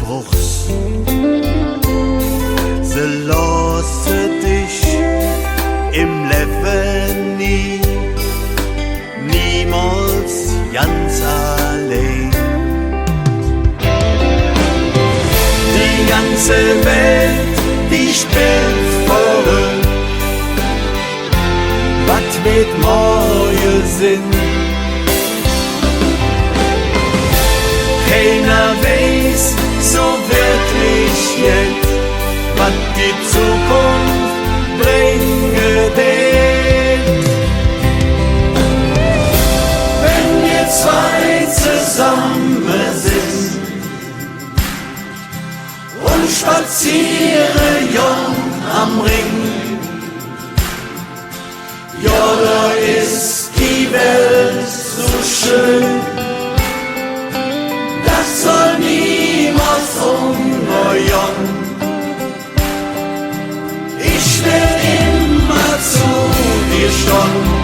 Bruchs. Sie lasse dich im Leben niemals ganz allein. Die ganze Welt, die spielt verrückt, was mit morgen sind. Keiner weiß so wirklich jetzt, was die Zukunft bringen wird. Wenn wir zwei zusammen sind und spazieren jung am Ring, ja, da ist die Welt so schön. Das soll niemals umgehen. Ich will immer zu dir stehen.